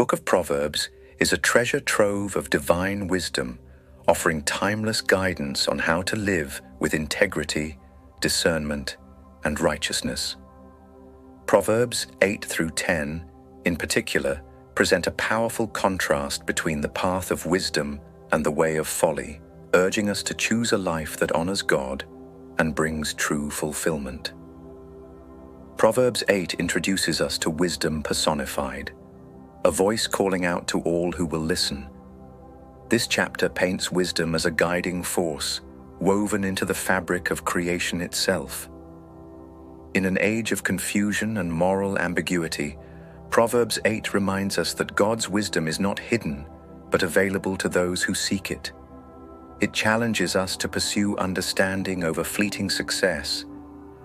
book of Proverbs is a treasure trove of divine wisdom, offering timeless guidance on how to live with integrity, discernment, and righteousness. Proverbs 8 through 10, in particular, present a powerful contrast between the path of wisdom and the way of folly, urging us to choose a life that honors God and brings true fulfillment. Proverbs 8 introduces us to wisdom personified, a voice calling out to all who will listen. This chapter paints wisdom as a guiding force, woven into the fabric of creation itself. In an age of confusion and moral ambiguity, Proverbs 8 reminds us that God's wisdom is not hidden, but available to those who seek it. It challenges us to pursue understanding over fleeting success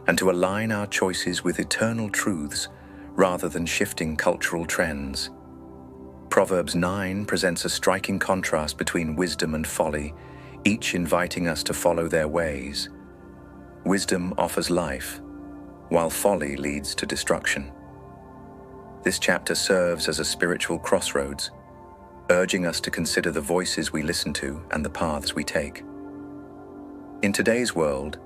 and to align our choices with eternal truths rather than shifting cultural trends. Proverbs 9 presents a striking contrast between wisdom and folly, each inviting us to follow their ways. Wisdom offers life, while folly leads to destruction. This chapter serves as a spiritual crossroads, urging us to consider the voices we listen to and the paths we take. In today's world,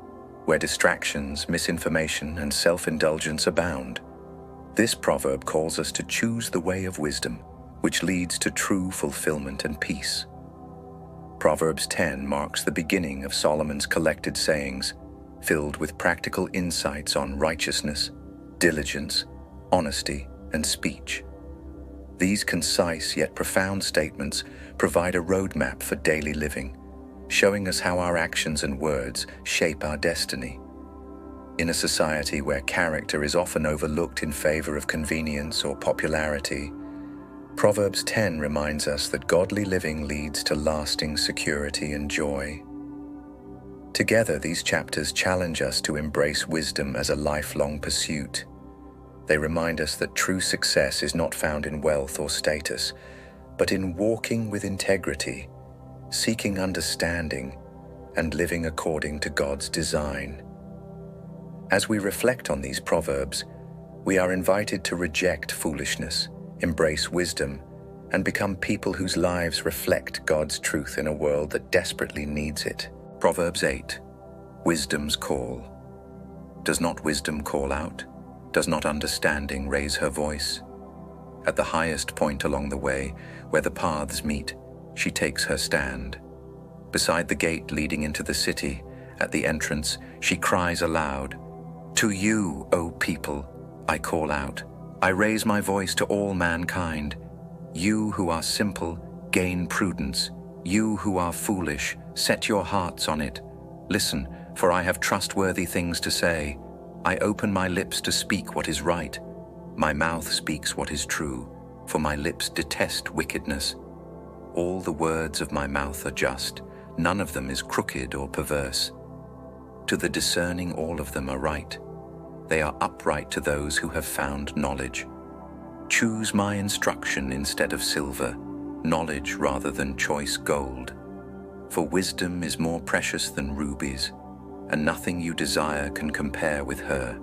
where distractions, misinformation, and self-indulgence abound, this proverb calls us to choose the way of wisdom, which leads to true fulfillment and peace. Proverbs 10 marks the beginning of Solomon's collected sayings, filled with practical insights on righteousness, diligence, honesty, and speech. These concise yet profound statements provide a roadmap for daily living, showing us how our actions and words shape our destiny. In a society where character is often overlooked in favor of convenience or popularity, Proverbs 10 reminds us that godly living leads to lasting security and joy. Together, these chapters challenge us to embrace wisdom as a lifelong pursuit. They remind us that true success is not found in wealth or status, but in walking with integrity, seeking understanding, and living according to God's design. As we reflect on these proverbs, we are invited to reject foolishness, embrace wisdom, and become people whose lives reflect God's truth in a world that desperately needs it. Proverbs 8, Wisdom's Call. Does not wisdom call out? Does not understanding raise her voice? At the highest point along the way, where the paths meet, she takes her stand. Beside the gate leading into the city, at the entrance, she cries aloud, "To you, O people, I call out. I raise my voice to all mankind. You who are simple, gain prudence. You who are foolish, set your hearts on it. Listen, for I have trustworthy things to say. I open my lips to speak what is right. My mouth speaks what is true, for my lips detest wickedness. All the words of my mouth are just. None of them is crooked or perverse. To the discerning all of them are right. They are upright to those who have found knowledge. Choose my instruction instead of silver, knowledge rather than choice gold. For wisdom is more precious than rubies, and nothing you desire can compare with her.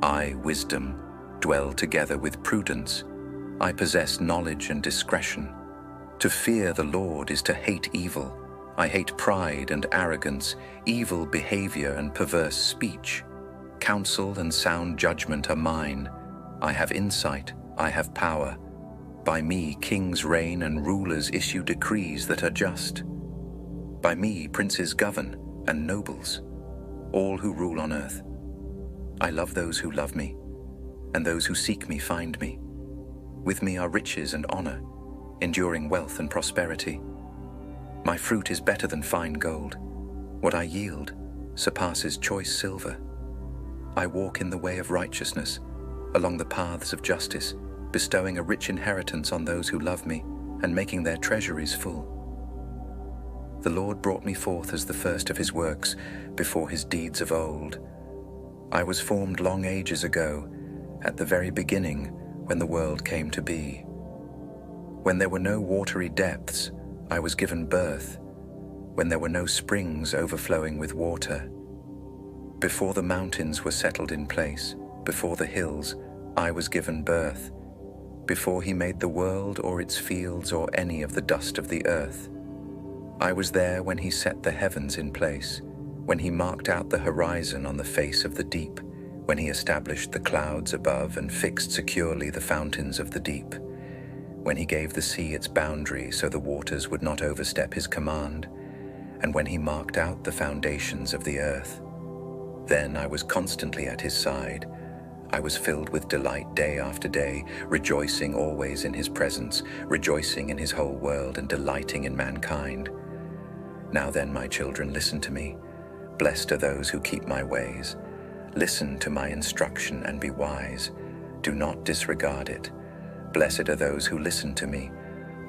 I, wisdom, dwell together with prudence. I possess knowledge and discretion. To fear the Lord is to hate evil. I hate pride and arrogance, evil behavior and perverse speech. Counsel and sound judgment are mine. I have insight, I have power. By me kings reign and rulers issue decrees that are just. By me princes govern and nobles, all who rule on earth. I love those who love me, and those who seek me find me. With me are riches and honor, enduring wealth and prosperity. My fruit is better than fine gold. What I yield surpasses choice silver. I walk in the way of righteousness, along the paths of justice, bestowing a rich inheritance on those who love me and making their treasuries full. The Lord brought me forth as the first of his works, before his deeds of old. I was formed long ages ago, at the very beginning, when the world came to be. When there were no watery depths, I was given birth. When there were no springs overflowing with water. Before the mountains were settled in place, before the hills, I was given birth. before he made the world or its fields or any of the dust of the earth. I was there when he set the heavens in place, when he marked out the horizon on the face of the deep, when he established the clouds above and fixed securely the fountains of the deep, when he gave the sea its boundary so the waters would not overstep his command, and when he marked out the foundations of the earth. Then I was constantly at his side. I was filled with delight day after day, rejoicing always in his presence, rejoicing in his whole world and delighting in mankind. Now then, my children, listen to me. Blessed are those who keep my ways. Listen to my instruction and be wise. Do not disregard it. Blessed are those who listen to me,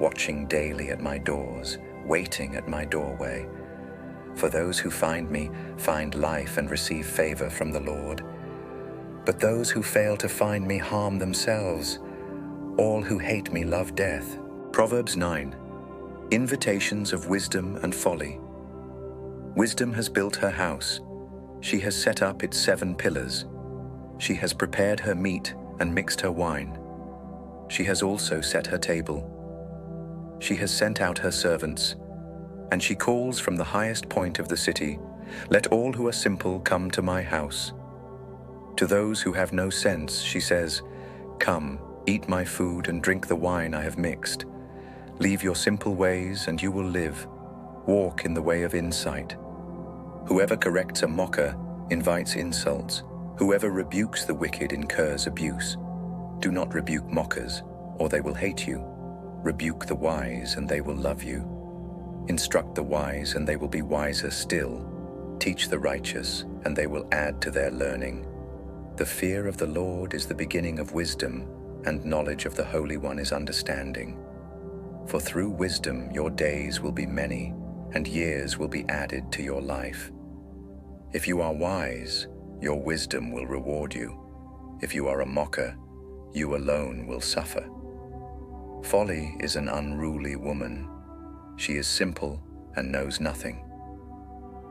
watching daily at my doors, waiting at my doorway. For those who find me find life and receive favor from the Lord. But those who fail to find me harm themselves. All who hate me love death. Proverbs 9. Invitations of wisdom and folly. Wisdom has built her house. She has set up its 7 pillars. She has prepared her meat and mixed her wine. She has also set her table. She has sent out her servants, and she calls from the highest point of the city, "Let all who are simple come to my house." To those who have no sense, she says, "Come, eat my food and drink the wine I have mixed. Leave your simple ways and you will live. Walk in the way of insight. Whoever corrects a mocker invites insults. Whoever rebukes the wicked incurs abuse. Do not rebuke mockers, or they will hate you. Rebuke the wise, and they will love you. Instruct the wise, and they will be wiser still. Teach the righteous, and they will add to their learning. The fear of the Lord is the beginning of wisdom, and knowledge of the Holy One is understanding. For through wisdom your days will be many, and years will be added to your life. If you are wise, your wisdom will reward you. If you are a mocker, you alone will suffer. Folly is an unruly woman. She is simple and knows nothing.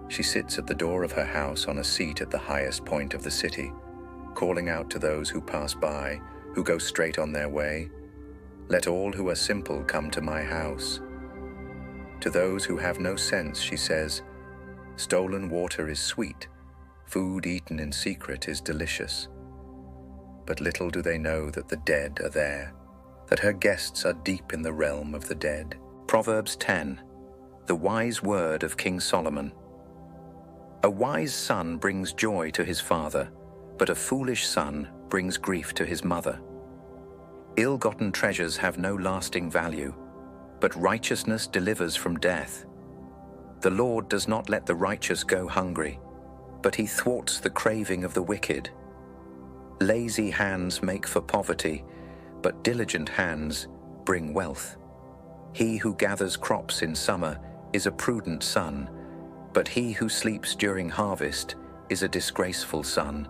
She sits at the door of her house on a seat at the highest point of the city, calling out to those who pass by, who go straight on their way, "Let all who are simple come to my house." To those who have no sense, she says, "Stolen water is sweet, food eaten in secret is delicious." But little do they know that the dead are there, that her guests are deep in the realm of the dead. Proverbs 10. The wise word of King Solomon. A wise son brings joy to his father, but a foolish son brings grief to his mother. Ill-gotten treasures have no lasting value, but righteousness delivers from death. The Lord does not let the righteous go hungry, but he thwarts the craving of the wicked. Lazy hands make for poverty, but diligent hands bring wealth. He who gathers crops in summer is a prudent son, but he who sleeps during harvest is a disgraceful son.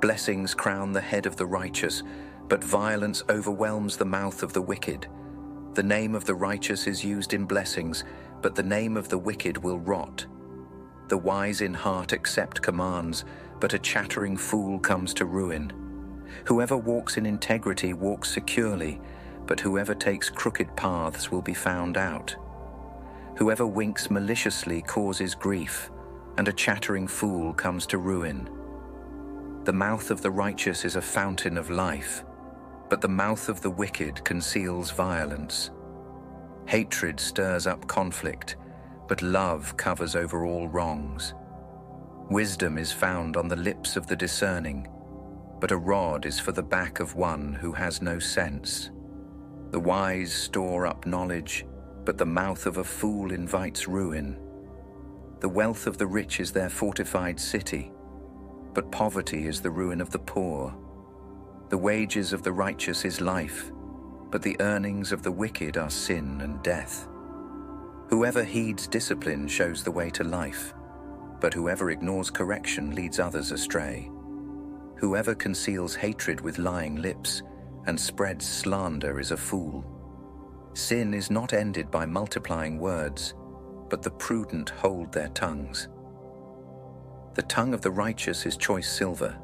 Blessings crown the head of the righteous, but violence overwhelms the mouth of the wicked. The name of the righteous is used in blessings, but the name of the wicked will rot. The wise in heart accept commands, but a chattering fool comes to ruin. Whoever walks in integrity walks securely, but whoever takes crooked paths will be found out. Whoever winks maliciously causes grief, and a chattering fool comes to ruin. The mouth of the righteous is a fountain of life, but the mouth of the wicked conceals violence. Hatred stirs up conflict, but love covers over all wrongs. Wisdom is found on the lips of the discerning, but a rod is for the back of one who has no sense. The wise store up knowledge, but the mouth of a fool invites ruin. The wealth of the rich is their fortified city, but poverty is the ruin of the poor. The wages of the righteous is life, but the earnings of the wicked are sin and death. Whoever heeds discipline shows the way to life, but whoever ignores correction leads others astray. Whoever conceals hatred with lying lips and spreads slander is a fool. Sin is not ended by multiplying words, but the prudent hold their tongues. The tongue of the righteous is choice silver,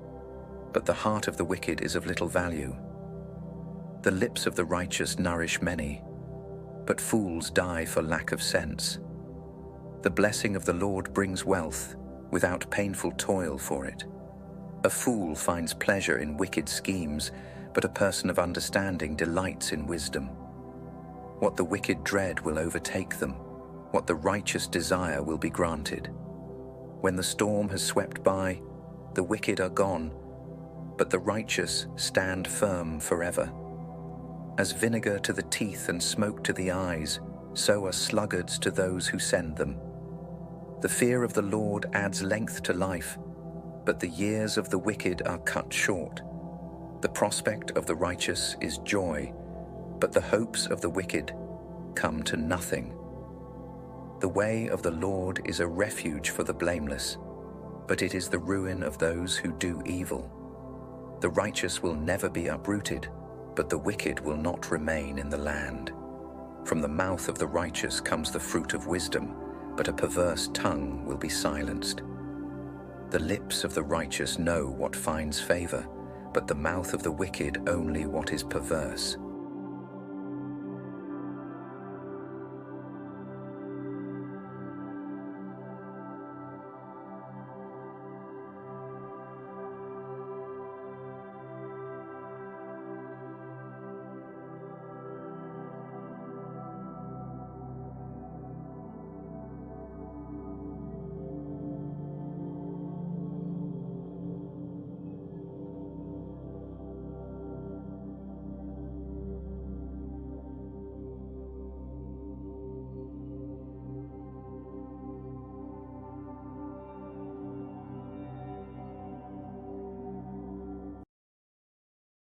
but the heart of the wicked is of little value. The lips of the righteous nourish many, but fools die for lack of sense. The blessing of the Lord brings wealth, without painful toil for it. A fool finds pleasure in wicked schemes, but a person of understanding delights in wisdom. What the wicked dread will overtake them, what the righteous desire will be granted. When the storm has swept by, the wicked are gone, but the righteous stand firm forever. As vinegar to the teeth and smoke to the eyes, so are sluggards to those who send them. The fear of the Lord adds length to life, but the years of the wicked are cut short. The prospect of the righteous is joy, but the hopes of the wicked come to nothing. The way of the Lord is a refuge for the blameless, but it is the ruin of those who do evil. The righteous will never be uprooted, but the wicked will not remain in the land. From the mouth of the righteous comes the fruit of wisdom, but a perverse tongue will be silenced. The lips of the righteous know what finds favor, but the mouth of the wicked only what is perverse.